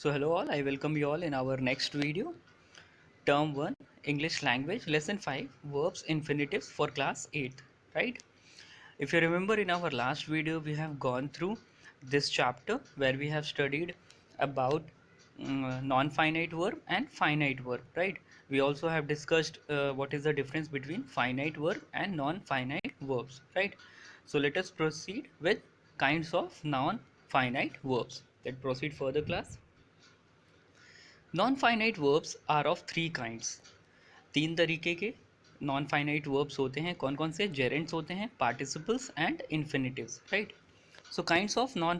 So hello all, I welcome you all in our next video, Term 1, English Language, Lesson 5, Verbs, Infinitives for Class 8th, right? If you remember in our last video, we have gone through this chapter where we have studied about non-finite verb and finite verb, right? We also have discussed what is the difference between finite verb and non-finite verbs, right? So let us proceed with kinds of non-finite verbs. Let's proceed further, class. Non finite verbs are of three kinds. तीन तरीके के non finite verbs होते हैं। कौन कौन से? Gerunds होते हैं, participles and infinitives, right? So kinds of non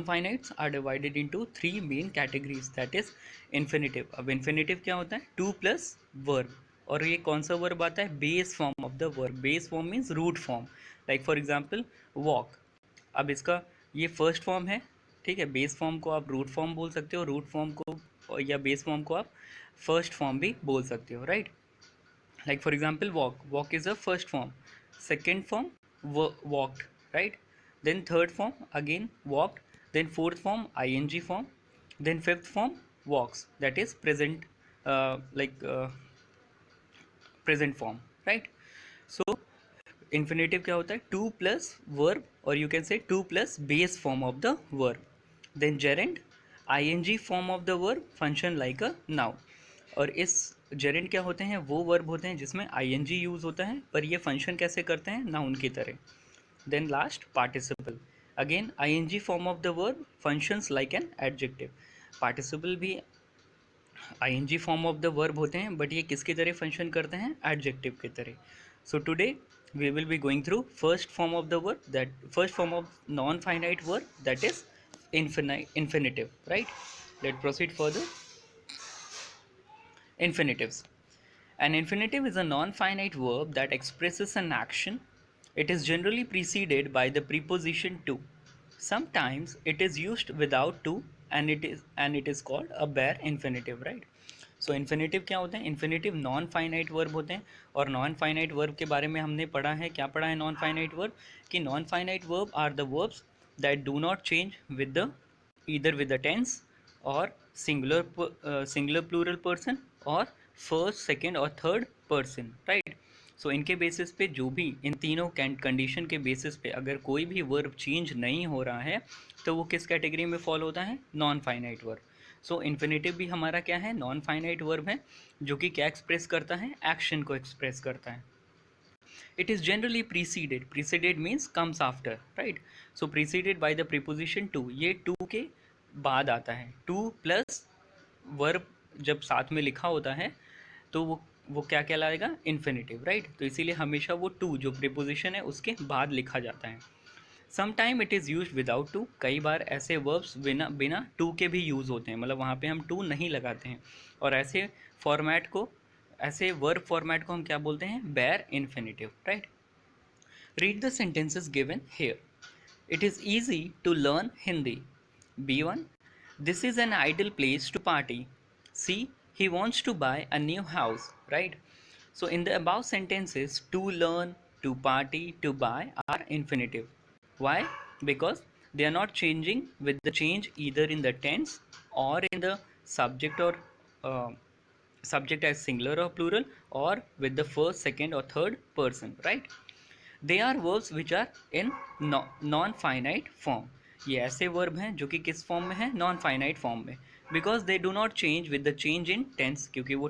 finites are divided into three main categories, that is infinitive. अब इन्फिनिटिव क्या होता है? To plus verb. और ये कौन सा वर्ब आता है? Base form of the verb. Base form means root form, like for example walk. अब इसका ये फर्स्ट फॉर्म है, ठीक है। बेस फॉर्म को आप रूट फॉर्म बोल सकते हो, रूट फॉर्म को या बेस फॉर्म को आप फर्स्ट फॉर्म भी बोल सकते हो, right? Like for example walk, walk is a first form, second form walked, right? Then third form again walked, then fourth form ing form, then fifth form walks, that is present, like present form, right? So infinitive क्या होता है? To plus verb, और you can say to plus base form of the verb. Then gerund, ing form of the verb, function like a noun. और इस Geraint क्या होते हैं? वो वर्ब होते हैं जिसमें ing यूज़ होता है, पर ये फंक्शन कैसे करते हैं? नाउन की तरह। Then last participle, again ing form of the verb, functions like an adjective. Participle भी ing form of the verb होते हैं, बट ये किसकी तरह फंक्शन करते हैं? एडजेक्टिव की तरह। So today we will be going through first form of the verb, that first form of non-finite verb, that is infinitive, right? Let's proceed further. Infinitives. An infinitive is a non-finite verb that expresses an action. It is generally preceded by the preposition to. Sometimes it is used without to, and it is called a bare infinitive, right? So infinitive क्या होते हैं? Infinitive non finite verb होते हैं। और non finite verb के बारे में हमने पढ़ा है, क्या पढ़ा है नॉन फाइनाइट वर्ब? कि non finite verb are the verbs that do not change with the either with the tense और सिंगुलर प्लूरल पर्सन और फर्स्ट, सेकेंड और थर्ड पर्सन, राइट? सो इनके बेसिस पे, जो भी इन तीनों कंडीशन के बेसिस पे अगर कोई भी वर्ब चेंज नहीं हो रहा है तो वो किस कैटेगरी में फॉलो होता है? Non finite verb. So infinitive भी हमारा क्या है? नॉन फाइनाइट वर्ब है, जो कि क्या एक्सप्रेस करता है? एक्शन को एक्सप्रेस करता है। It is generally preceded, preceded means comes after, right? So preceded by the preposition to, ये टू के बाद आता है। टू प्लस वर्ब जब साथ में लिखा होता है तो वो क्या कहलाएगा? Infinitive, right? तो इसीलिए हमेशा वो टू जो प्रीपोजिशन है उसके बाद लिखा जाता है। Sometime it is use without to, कई बार ऐसे वर्ब्स बिना बिना टू के भी यूज़ होते हैं, मतलब वहाँ पे हम टू नहीं लगाते हैं। और ऐसे फॉर्मेट को, ऐसे वर्ब फॉर्मेट को हम क्या बोलते हैं? Bare infinitive, right? Read the sentences given here. It is easy to learn Hindi. B1, this is an ideal place to party. C, he wants to buy a new house, right? So in the above sentences, to learn, to party, to buy are infinitive. Why? Because they are not changing with the change either in the tense or in the subject, or uh, subject as singular or plural, or with the first, second or third person, right? They are verbs which are in non finite form. ये ऐसे verb हैं जो कि किस form में है? Non finite form में। Because they do not change with the change in tense, क्योंकि वो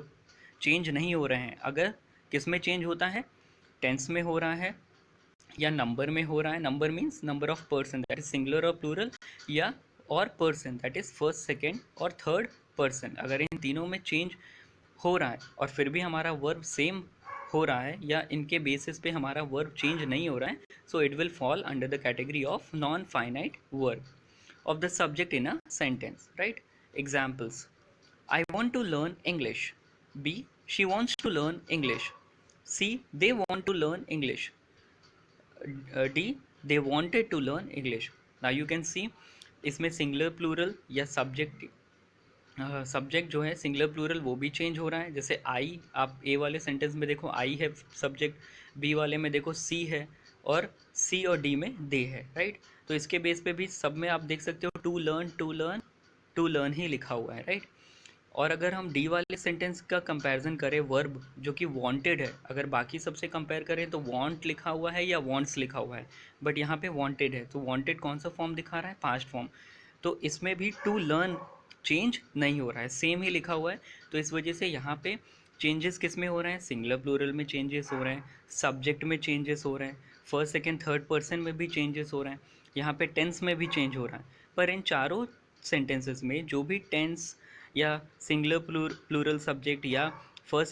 चेंज नहीं हो रहे हैं। अगर किस में चेंज होता है? टेंस में हो रहा है या नंबर में हो रहा है। Number means number of person, that is singular और प्लूरल, या और person, that is first, second और थर्ड पर्सन। अगर इन तीनों में चेंज हो रहा है और फिर भी हमारा वर्ब सेम हो रहा है, या इनके बेसिस पे हमारा वर्ब चेंज नहीं हो रहा है, so it will fall under the category of non finite verb of the subject in a sentence, right? Examples: I want to learn English. B, she wants to learn English. C, they want to learn English. D, they wanted to learn English. Now you can see इसमें singular plural या subject, subject जो है singular plural वो भी change हो रहा है। जैसे आई, आप ए वाले सेंटेंस में देखो आई है सब्जेक्ट, बी वाले में देखो सी है, और सी और डी में दे है, राइट? तो इसके बेस पे भी सब में आप देख सकते हो to learn to learn to learn ही लिखा हुआ है, राइट। और अगर हम डी वाले सेंटेंस का कंपैरिजन करें वर्ब जो कि वांटेड है, अगर बाकी सबसे कंपेयर करें तो वांट लिखा हुआ है या वांट्स लिखा हुआ है, बट यहाँ पे वांटेड है, तो वांटेड कौन सा फॉर्म दिखा रहा है, पास्ट फॉर्म। तो इसमें भी टू लर्न चेंज नहीं हो रहा है, सेम ही लिखा हुआ है। तो इस वजह से यहाँ पे चेंजेस किस में हो रहे हैं, सिंगुलर प्लूरल में चेंजेस हो रहे हैं, सब्जेक्ट में चेंजेस हो रहे हैं, फर्स्ट सेकेंड थर्ड पर्सन में भी चेंजेस हो रहे हैं, यहाँ पे टेंस में भी चेंज हो रहा है। पर इन चारों सेंटेंसेस में जो भी टेंस या सिंगुलर प्लूरल सब्जेक्ट या first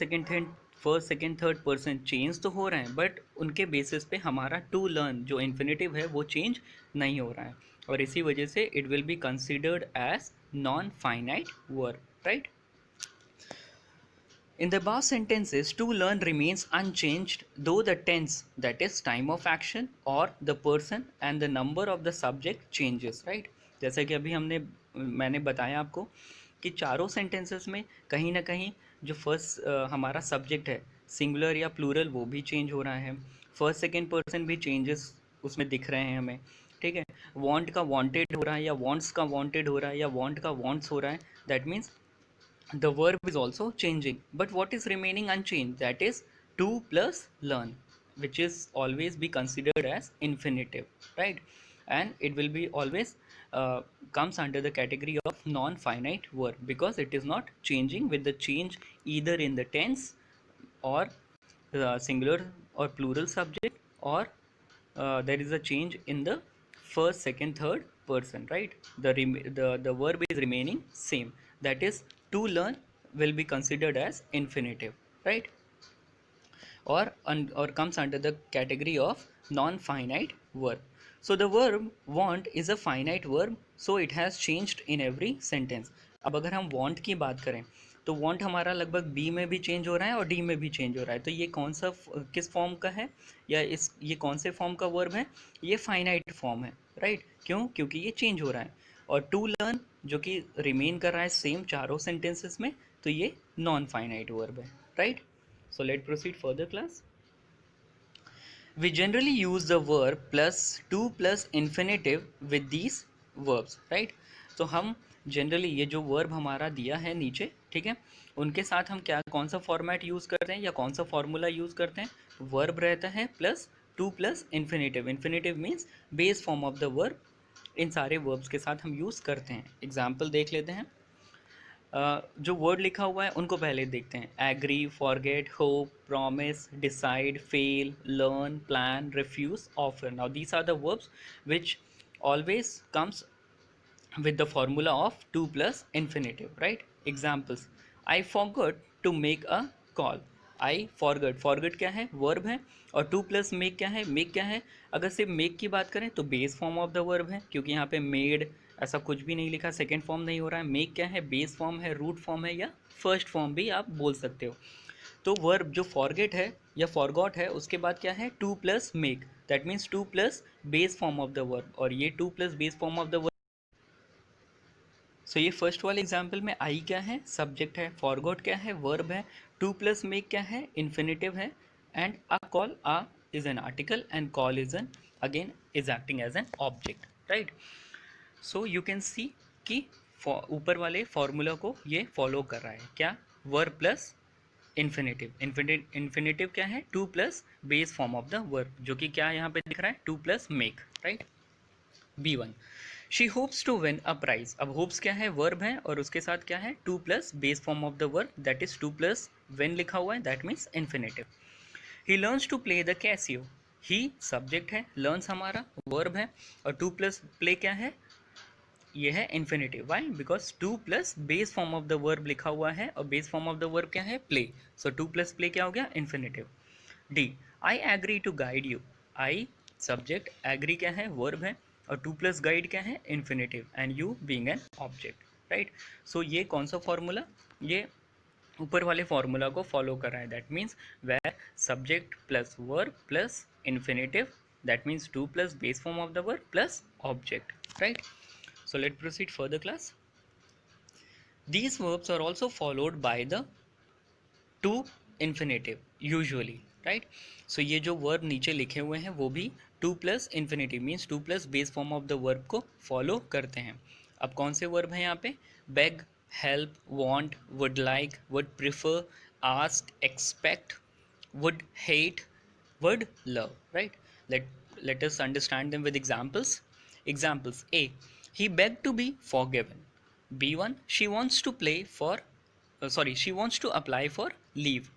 second third person change तो हो रहे हैं, बट उनके बेसिस पे हमारा टू लर्न जो इन्फिनेटिव है वो चेंज नहीं हो रहा है, और इसी वजह से it will be considered as non finite verb, right. In the above sentences, to learn remains unchanged though the tense, that is time of action, or the person and the number of the subject changes, right। जैसे कि अभी मैंने बताया आपको कि चारों sentences में कहीं ना कहीं जो फर्स्ट हमारा सब्जेक्ट है सिंगुलर या प्लूरल वो भी चेंज हो रहा है, फर्स्ट सेकेंड पर्सन भी चेंजेस उसमें दिख रहे हैं हमें, ठीक है। वांट का वांटेड हो रहा है या वांट्स का वांटेड हो रहा है या वांट का वांट्स हो रहा है, that means the verb is also changing, but what is remaining unchanged, that is to plus learn, which is always be considered as infinitive, right, and it will be always comes under the category of non-finite verb because it is not changing with the change either in the tense or singular or plural subject, or there is a change in the first second third person, right, the verb is remaining same, that is to learn will be considered as infinitive, right, or comes under the category of non-finite verb. So the verb want is a finite verb, so it has changed in every sentence. अब अगर हम want की बात करें तो want हमारा लगभग B में भी चेंज हो रहा है और D में भी चेंज हो रहा है, तो ये कौन सा किस फॉर्म का है या ये कौन से फॉर्म का वर्ब है, ये फाइनाइट फॉर्म है, राइट। क्यों, क्योंकि ये चेंज हो रहा है। और टू लर्न जो कि रिमेन कर रहा है सेम चारों सेंटेंसेस में, तो ये नॉन फाइनाइट वर्ब है, right. So let's proceed further, class. We generally use the verb plus to plus infinitive with these verbs, right? तो हम जनरली ये जो वर्ब हमारा दिया है नीचे, ठीक है, उनके साथ हम क्या कौन सा फॉर्मेट यूज़ करते हैं या कौन सा फॉर्मूला यूज़ करते हैं, वर्ब रहता है plus to plus infinitive, infinitive means base form of the verb, इन सारे वर्ब्स के साथ हम यूज़ करते हैं। एग्जाम्पल देख लेते हैं। जो वर्ड लिखा हुआ है उनको पहले देखते हैं। Agree, forget, hope, promise, decide, fail, learn, plan, refuse, offer. Now these are the verbs which always comes with the formula of 2 plus infinitive, right? Examples: I forgot to make a call. I forgot क्या है, verb है, और 2 plus make क्या है, make क्या है। अगर सिर्फ make की बात करें तो base form of the verb है, क्योंकि यहाँ पे मेड ऐसा कुछ भी नहीं लिखा, सेकेंड फॉर्म नहीं हो रहा है। make क्या है, बेस फॉर्म है, रूट फॉर्म है, या फर्स्ट फॉर्म भी आप बोल सकते हो। तो वर्ब जो फॉरगेट है या फॉरगॉट है उसके बाद क्या है, 2 plus make, that means 2 plus base form of the verb, और ये 2 plus base form of the verb. So ये फर्स्ट वाले एग्जाम्पल में आई क्या है, सब्जेक्ट है, फॉरगॉट क्या है, वर्ब है, टू प्लस मेक क्या है, इन्फिनेटिव है, and a call, a is an article and call is an again is acting as an object, right. So you can see कि ऊपर वाले फॉर्मूला को ये फॉलो कर रहा है, क्या, वर्ब प्लस इन्फिनेटिव। इन्फिनेटिव क्या है, to plus base form of the verb, जो कि क्या यहाँ पे दिख रहा है, to plus make, right. B1, she hopes to win a prize. अब होप्स क्या है, वर्ब है, और उसके साथ क्या है, to plus base form of the verb, that is to plus win लिखा हुआ है, that means infinitive. He learns to play the Casio. He subject है, लर्न्स हमारा वर्ब है, और टू प्लस प्ले क्या है, ये है infinitive. Why, because to plus base form of the verb लिखा हुआ है, और base form of the verb क्या है, play, so to plus play क्या हो गया, infinitive. D, I agree to guide you. I subject, agree क्या है, वर्ब है, और टू प्लस गाइड क्या है, infinitive, and you being an object, right. So ये कौन सा फॉर्मूला, ये ऊपर वाले फॉर्मूला को फॉलो कर रहा है, that means where subject plus verb plus infinitive, that means to plus base form of the verb plus object, right. So let proceed further, class. These verbs are also followed by the to infinitive usually. Right. So ये जो verb नीचे लिखे हुए हैं वो भी to plus infinitive means to plus base form of the verb को follow करते हैं। अब कौन से वर्ब हैं यहाँ पे? Beg, help, want, would like, would prefer, ask, expect, would hate, would love, right? Let us understand them with examples. Examples: A, he begged to be forgiven. B1, she wants to play for she wants to apply for leave.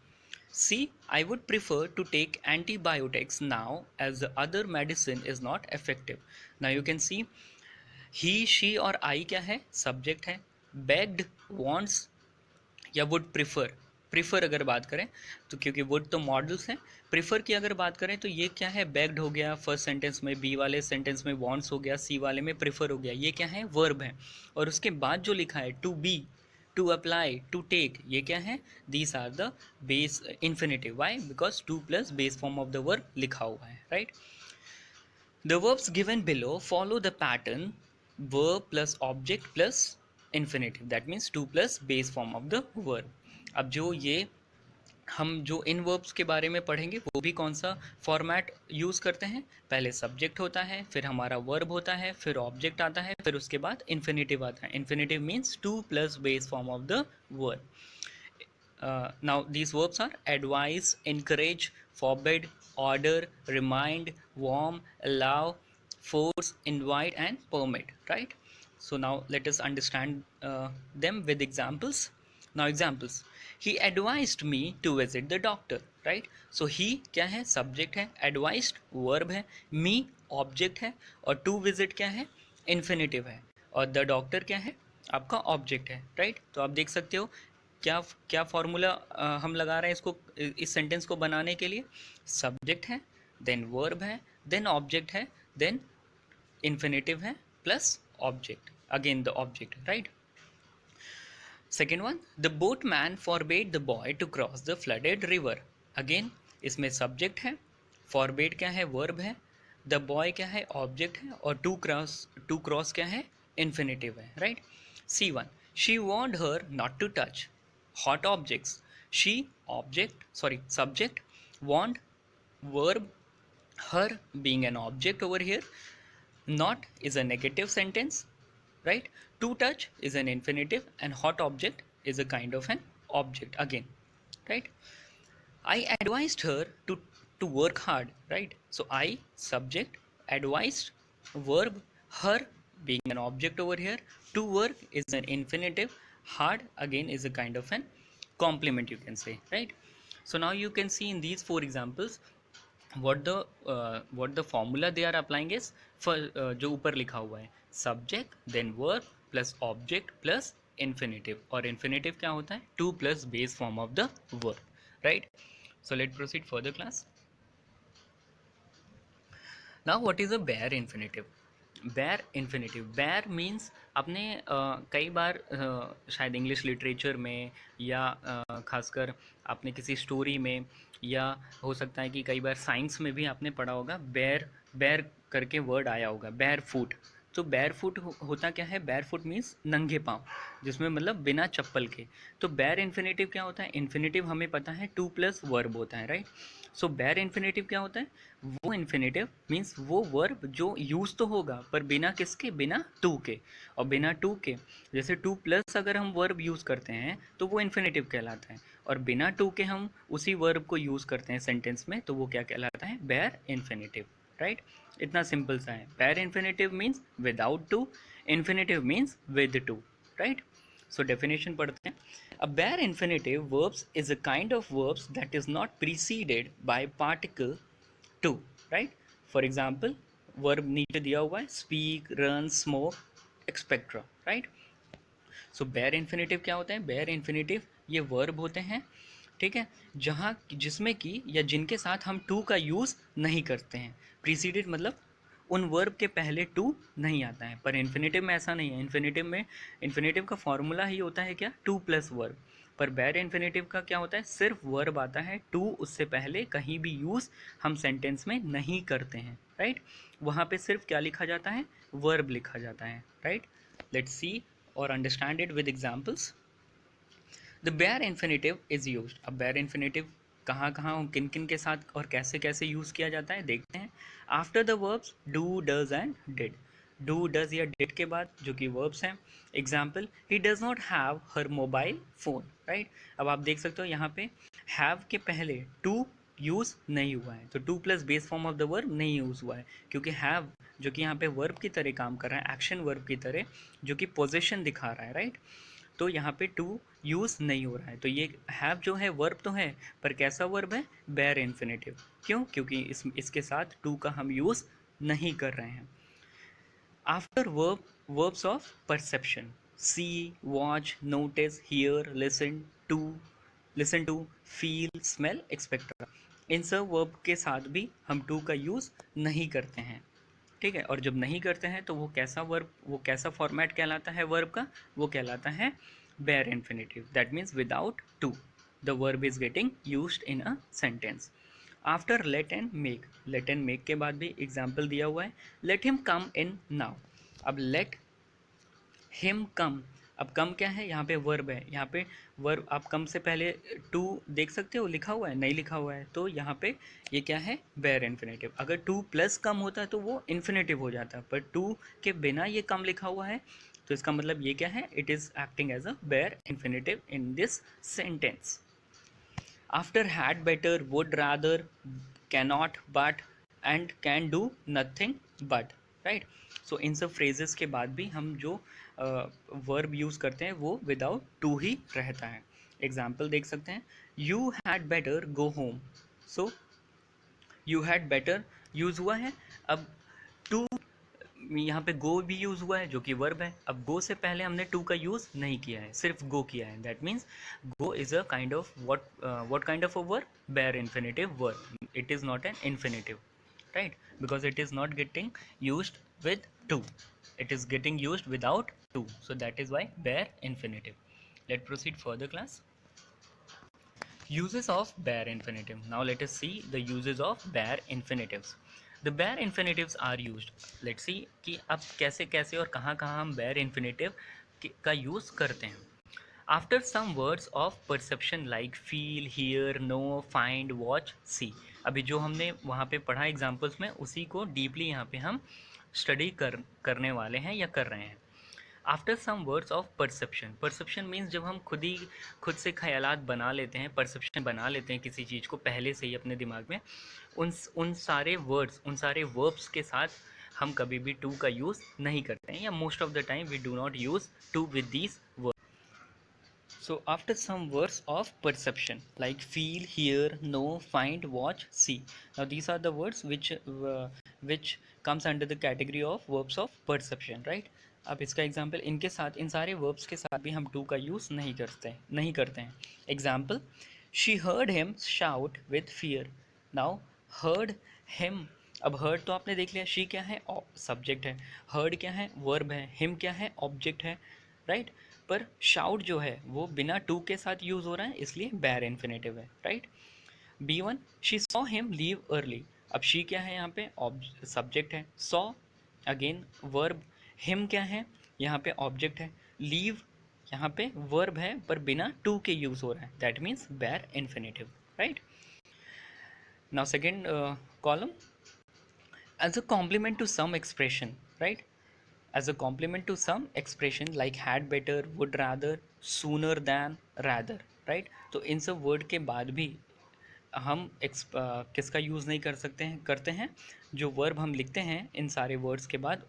C, I would prefer to take antibiotics now as the other medicine is not effective. Now you can see he, she और I क्या है? Subject है। begged, wants या would prefer, prefer अगर बात करें तो क्योंकि वुड तो मॉडल्स हैं, प्रिफर की अगर बात करें तो ये क्या है? बेग्ड हो गया फर्स्ट सेंटेंस में, बी वाले सेंटेंस में वांट्स हो गया, सी वाले में प्रिफर हो गया। ये क्या है? वर्ब है। और उसके बाद जो लिखा है to be, to apply, to take, ये क्या है? These are the base infinitive. Why? Because to plus base form of the verb लिखा हुआ है, right. The verbs given below follow the pattern verb plus object plus infinitive, that means 2 plus base form of the verb. अब जो ये हम जो इन verbs के बारे में पढ़ेंगे वो भी कौन सा फॉर्मेट यूज़ करते हैं? पहले सब्जेक्ट होता है, फिर हमारा वर्ब होता है, फिर ऑब्जेक्ट आता है, फिर उसके बाद इन्फिनेटिव आता है। Infinitive means 2 plus base form of the verb. Now these verbs are advise, encourage, forbid, order, remind, warm, allow, force, invite and permit, right? So now let us understand them with examples. Now examples: he advised me to visit the doctor, right? So he क्या है? Subject है, advised verb है, me object है और to visit क्या है? Infinitive है और the doctor क्या है? आपका ऑब्जेक्ट है, राइट? तो आप देख सकते हो क्या क्या फॉर्मूला हम लगा रहे हैं इसको, इस सेंटेंस को बनाने के लिए। सब्जेक्ट है, देन वर्ब है, देन ऑब्जेक्ट है, देन इन्फिनेटिव है plus object, again the object, right. Second one, the boatman forbade the boy to cross the flooded river. Again इसमें सब्जेक्ट है, फॉरबेड क्या है? वर्ब है, द बॉय क्या है? ऑब्जेक्ट है और टू क्रॉस क्या है? इन्फिनेटिव है, right. C one, she warned her not to touch hot objects. She subject, want verb, her being an object over here, not is a negative sentence, right? To touch is an infinitive and hot object is a kind of an object again, right? I advised her to work hard, right? So I subject, advised verb, her being an object over here, to work is an infinitive, hard again is a kind of an complement, you can say, right? So now you can see in these four examples what the formula they are applying is for जो ऊपर लिखा हुआ है subject then verb plus object plus infinitive, और infinitive क्या होता है? 2 plus base form of the verb, right? So let's proceed further class. Now what is a bare infinitive? बैर इन्फिनेटिव, बैर मीन्स आपने कई बार शायद इंग्लिश लिटरेचर में या खासकर आपने किसी स्टोरी में या हो सकता है कि कई बार साइंस में भी आपने पढ़ा होगा, बैर बैर करके वर्ड आया होगा, बैर फुट। तो बैर फुट होता क्या है? बैर फुट मीन्स नंगे पाँव, जिसमें मतलब बिना चप्पल के। तो बैर इन्फिनेटिव क्या होता है? इन्फिनेटिव हमें पता है 2 प्लस वर्ब होता है, राइट। सो बैर इन्फिनेटिव क्या होता है? वो इन्फिनेटिव मीन्स वो वर्ब जो यूज़ तो होगा पर बिना किसके? बिना टू के। और बिना टू के जैसे 2 प्लस अगर हम वर्ब यूज़ करते हैं तो वो इन्फिनेटिव कहलाता है, और बिना टू के हम उसी वर्ब को यूज़ करते हैं सेंटेंस में तो वो क्या कहलाता है? Bare infinitive, right. इतना सिंपल सा है। Bare infinitive means without to, infinitive means with to, right. So definition पढ़ते हैं। A bare infinitive verbs is a kind of verbs that is not preceded by particle to, right? For example, verb नीचे दिया हुआ है speak, run, smoke, etc, right? So bare infinitive क्या होता है? bare infinitive ये verb होते हैं, ठीक है, जहाँ जिसमें कि या जिनके साथ हम टू का यूज़ नहीं करते हैं। प्रीसीडेड मतलब उन वर्ब के पहले टू नहीं आता है, पर इन्फिनेटिव में ऐसा नहीं है। इन्फिनेटिव में इन्फिनेटिव का फॉर्मूला ही होता है क्या? To plus verb. पर बैर इन्फिनेटिव का क्या होता है? सिर्फ वर्ब आता है, टू उससे पहले कहीं भी यूज़ हम सेंटेंस में नहीं करते हैं, राइट। वहाँ पे सिर्फ क्या लिखा जाता है? वर्ब लिखा जाता है, राइट। लेट्स सी और understand it with examples. The bare infinitive is used. अब bare infinitive कहाँ कहाँ किन किन के साथ और कैसे कैसे यूज़ किया जाता है देखते हैं। After the verbs do, does and did. Do, does या डिड के बाद जो कि वर्ब्स हैं, example he does not have her mobile phone, right. अब आप देख सकते हो यहाँ पे हैव के पहले टू यूज़ नहीं हुआ है, तो to plus base form of the verb नहीं यूज़ हुआ है, क्योंकि हैव जो कि यहाँ पे वर्ब की तरह काम कर रहा है, एक्शन वर्ब की तरह, जो कि पोजीशन दिखा रहा है, राइट। तो यहाँ पे टू यूज़ नहीं हो रहा है, तो ये हैव जो है वर्ब तो है, पर कैसा वर्ब है, बेयर इन्फिनेटिव। क्यों? क्योंकि इसके साथ टू का हम यूज़ नहीं कर रहे हैं। After verb, verbs of perception, see, watch, notice, hear, listen to, feel, smell, etcetera, इन सब वर्ब के साथ भी हम टू का यूज़ नहीं करते हैं, ठीक है। और जब नहीं करते हैं तो वो कैसा फॉर्मेट कहलाता है वर्ब का, वो कहलाता है bare infinitive. That means without to the verb is getting used in a sentence. After let and make के बाद भी एग्जाम्पल दिया हुआ है, let him come in now. अब लेट हिम कम, अब कम क्या है, यहाँ पे वर्ब है, यहाँ पे वर्ब आप कम से पहले टू देख सकते हो, लिखा हुआ है, नहीं लिखा हुआ है, तो यहाँ पे ये क्या है, बेयर इन्फिनेटिव। अगर टू प्लस कम होता है तो वो इन्फिनेटिव हो जाता है, पर टू के बिना ये कम लिखा हुआ है, तो इसका मतलब ये क्या है, it is acting as a bare infinitive in this sentence. After had, better, would, rather, cannot, but and can do, nothing but, right. So इन सब फ्रेजेस के बाद भी हम जो वर्ब यूज़ करते हैं वो विदाउट टू ही रहता है। एग्जाम्पल देख सकते हैं, you had better go home. So you had better use हुआ है, अब टू यहाँ पे गो भी यूज़ हुआ है जो कि वर्ब है। अब गो से पहले हमने टू का यूज़ नहीं किया है, सिर्फ गो किया है। That means go is a kind of what kind of a verb, bare infinitive verb. It is not an infinitive, right, because it is not getting used with to, it is getting used without to, so that is why bare infinitive. Let's proceed further, class. Uses of bare infinitive. Now let us see the uses of bare infinitives. The bare infinitives are used. Let's see कि अब कैसे कैसे और कहाँ कहाँ हम bare infinitive का use करते हैं. After some words of perception like feel, hear, know, find, watch, see. अभी जो हमने वहाँ पे पढ़ा एग्जाम्पल्स में, उसी को डीपली यहाँ पे हम स्टडी करने वाले हैं या कर रहे हैं. After some words of perception. Perception means जब हम खुद से ख्यालात बना लेते हैं, परसेप्शन बना लेते हैं किसी चीज़ को पहले से ही अपने दिमाग में, उन सारे वर्ब्स के साथ हम कभी भी टू का यूज़ नहीं करते हैं, या most of the time we do not use to with these words. So after some words of perception like feel, hear, know, find, watch, see. Now these are the words which comes under the category of verbs of perception, right? अब इसका example, इनके साथ, इन सारे verbs के साथ भी हम to का यूज़ नहीं करते हैं. Example, she heard him shout with fear. Now heard him, अब हर्ड तो आपने देख लिया, शी क्या है, सब्जेक्ट है, हर्ड क्या है, वर्ब है, हिम क्या है, ऑब्जेक्ट है, राइट. पर शाउट जो है वो बिना टू के साथ यूज़ हो रहा है, इसलिए बेयर इन्फिनेटिव है, right. B1, she saw him leave early. अब शी क्या है यहाँ पे, सब्जेक्ट है, सॉ अगेन वर्ब, हिम क्या है यहाँ पे, ऑब्जेक्ट है, लीव यहाँ पे वर्ब है पर बिना टू के यूज़ हो रहा है, that means bare infinitive, right. Now second column, as a complement to some expression, right. As a complement to some expression like had better, would rather, sooner than, rather, right. तो इन सब word के बाद भी हम किसका use नहीं करते हैं, जो वर्ब हम लिखते हैं इन सारे वर्ड्स के बाद,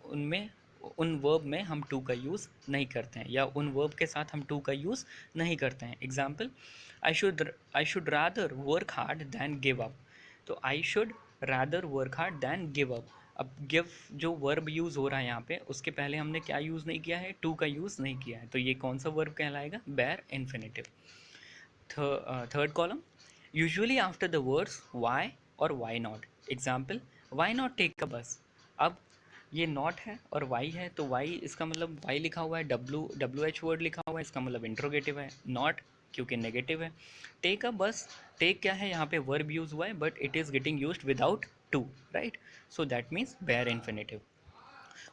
उन वर्ब में हम टू का यूज़ नहीं करते हैं, या उन वर्ब के साथ हम टू का यूज़ नहीं करते हैं. Example, I should rather work hard than give up. तो I should rather work hard than give up. अब गिव जो वर्ब यूज़ हो रहा है यहाँ पे, उसके पहले हमने क्या यूज़ नहीं किया है, टू का यूज़ नहीं किया है, तो ये कौन सा वर्ब कहलाएगा, bare infinitive. Third column, usually after the words why और why not. Example, why not take a bus. अब ये नॉट है और वाई है, तो वाई, इसका मतलब वाई लिखा हुआ है, WH वर्ड लिखा हुआ है, इसका मतलब इंट्रोगेटिव है. नॉट क्योंकि नेगेटिव है. टेक अ बस, टेक क्या है यहाँ पे, वर्ब यूज़ हुआ है, but it is getting used without to, right. So that means bare infinitive.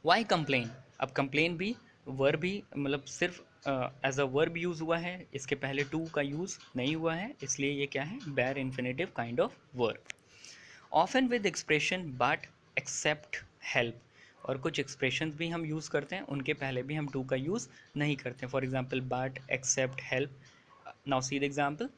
Why complain. अब कंप्लेन भी वर्ब ही, मतलब सिर्फ एज अ वर्ब यूज़ हुआ है, इसके पहले टू का यूज़ नहीं हुआ है, इसलिए ये क्या है, bare infinitive kind of verb. Often with expression but except help, और कुछ एक्सप्रेशंस भी हम यूज़ करते हैं, उनके पहले भी हम टू का यूज़ नहीं करते हैं। For example but, except, help. Now see the example,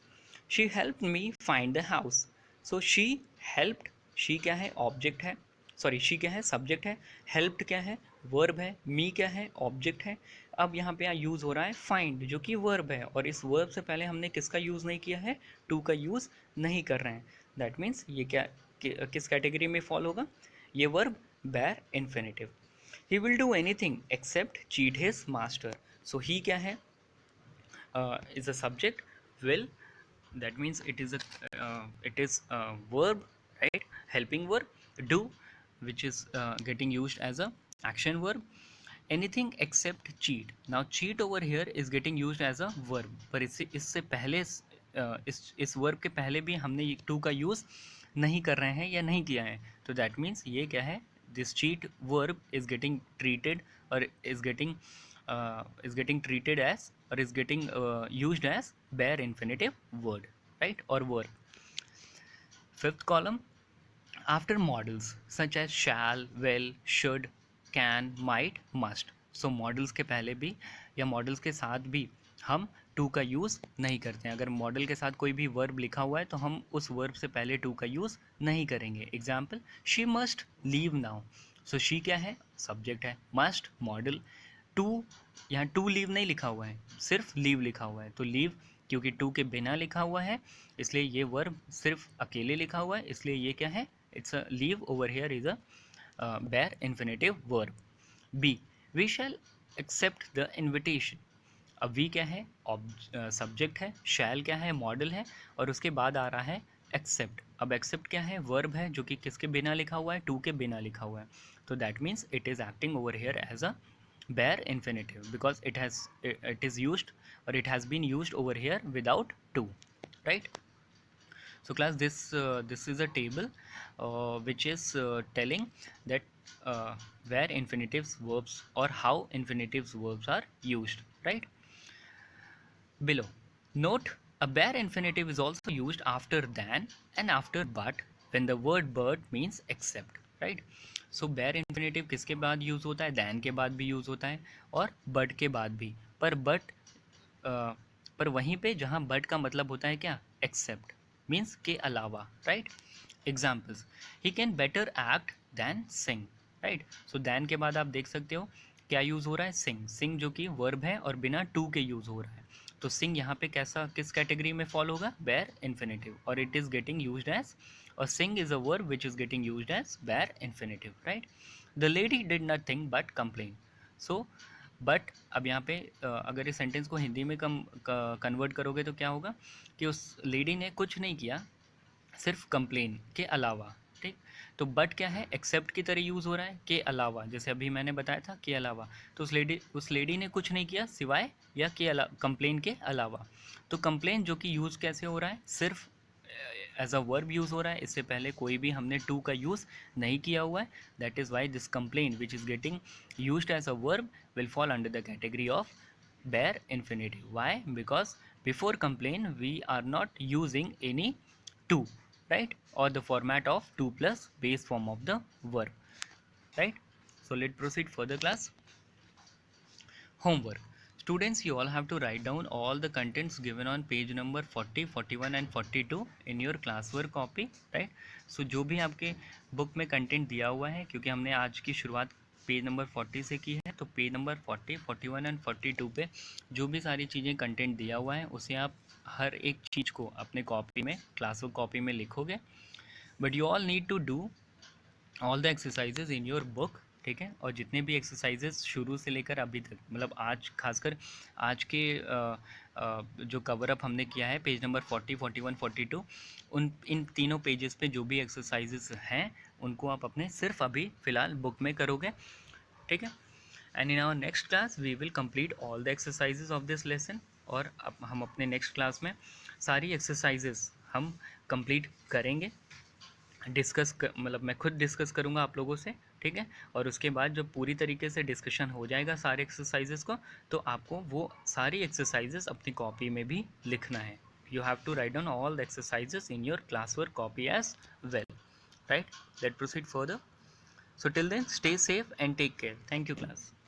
she help me find the house. So she helped, she क्या है, ऑब्जेक्ट है, सॉरी शी क्या है, सब्जेक्ट है, हेल्प्ड क्या है, वर्ब है, मी क्या है, ऑब्जेक्ट है। अब यहाँ पे यूज़ हो रहा है फाइंड, जो कि वर्ब है, और इस वर्ब से पहले हमने किसका यूज़ नहीं किया है, टू का यूज़ नहीं कर रहे हैं। दैट मीन्स ये क्या किस कैटेगरी में फॉल होगा, ये verb bare infinitive. He will do anything except cheat his master. So he क्या है, is a subject, will, that means it is a verb, right, helping verb. Do, which is getting used as a action verb. Anything except cheat. Now cheat over here is getting used as a verb, पर इससे पहले इस verb के पहले भी हमने to का use नहीं कर रहे हैं या नहीं किया है, तो दैट मीन्स ये क्या है, this cheat verb is getting treated, और is getting treated as, or is getting used as bare infinitive word, right, or verb. Fifth column, after models such as shall, will, should, can, might, must. So models के पहले भी या models के साथ भी हम to का use नहीं करते हैं। अगर मॉडल के साथ कोई भी वर्ब लिखा हुआ है तो हम उस वर्ब से पहले टू का यूज़ नहीं करेंगे। Example, she must leave now. So she क्या है, सब्जेक्ट है, मस्ट मॉडल, टू, यहाँ टू लीव नहीं लिखा हुआ है, सिर्फ लीव लिखा हुआ है, तो लीव क्योंकि टू के बिना लिखा हुआ है इसलिए ये वर्ब सिर्फ अकेले लिखा हुआ है, इसलिए ये क्या है, it's a leave over here is a bare infinitive verb. B, we shall accept the invitation. अब वी क्या है, सब्जेक्ट है, शैल क्या है, मॉडल है, और उसके बाद आ रहा है एक्सेप्ट। अब एक्सेप्ट क्या है, वर्ब है जो कि किसके बिना लिखा हुआ है, टू के बिना लिखा हुआ है, तो that means it is acting over here as a bare infinitive because it is used, or it has been used over here without to, right? So class, this is a table which is telling that where infinitives verbs or how infinitives verbs are used, right? Below, note, a bare infinitive is also used after than and after but when the word but means except, right? So bare infinitive किसके बाद use होता है, than के बाद भी use होता है और but के बाद भी, पर वहीं पे जहाँ but का मतलब होता है क्या, except means के अलावा, right? Examples, he can better act than sing, right? So than के बाद आप देख सकते हो क्या यूज़ हो रहा है, sing, sing जो कि वर्ब है और बिना टू के यूज़ हो रहा है, तो सिंग यहाँ पे कैसा, किस कैटेगरी में फॉल होगा, बेयर इन्फिनेटिव, और it is getting used as, और sing is a verb which is getting used as bare infinitive, right? The lady did nothing but complain. So but अब यहाँ पे अगर इस सेंटेंस को हिंदी में कन्वर्ट करोगे तो क्या होगा कि उस लेडी ने कुछ नहीं किया सिर्फ कंप्लेन के अलावा, ठीक? तो बट क्या है, एक्सेप्ट की तरह यूज़ हो रहा है, के अलावा, जैसे अभी मैंने बताया था के अलावा, तो उस लेडी ने कुछ नहीं किया सिवाय या के अलावा, कंप्लेन के अलावा। तो कंप्लेन जो कि यूज़ कैसे हो रहा है, सिर्फ एज अ वर्ब यूज़ हो रहा है, इससे पहले कोई भी हमने टू का यूज़ नहीं किया हुआ है, that is why this complain which is getting used as a verb will fall under the category of bare infinitive. Why? Because before complain we are not using any to, right, or the format of to plus base form of the verb, right? So let's proceed further class. Homework, students, you all have to write down all the contents given on page number 40, 41 and 42 in your classwork copy, right? So जो भी आपके book में content दिया हुआ है, क्योंकि हमने आज की शुरुआत पेज नंबर 40 से की है, तो पेज नंबर 40, 41 एंड 42 पे जो भी सारी चीज़ें कंटेंट दिया हुआ है उसे आप हर एक चीज़ को अपने कॉपी में, क्लासवर्क कॉपी में लिखोगे, but you all need to do all the exercises in your book, ठीक है? और जितने भी एक्सरसाइजेज शुरू से लेकर अभी तक, मतलब आज खासकर आज के जो कवर अप हमने किया है पेज नंबर 40, 41, 42, इन तीनों पेजेस पे जो भी एक्सरसाइजेज हैं उनको आप अपने सिर्फ अभी फ़िलहाल बुक में करोगे, ठीक है? And in our next class we will complete all the exercises of this lesson, और अब हम अपने नेक्स्ट क्लास में सारी एक्सरसाइजेज हम कंप्लीट करेंगे, मतलब मैं खुद डिस्कस करूँगा आप लोगों से, ठीक है। और उसके बाद जब पूरी तरीके से डिस्कशन हो जाएगा सारे एक्सरसाइजेस को, तो आपको वो सारी एक्सरसाइजेस अपनी कॉपी में भी लिखना है. You have to write down all the exercises in your classwork copy as well. Right? Let's proceed further. So till then, stay safe and take care. Thank you, class.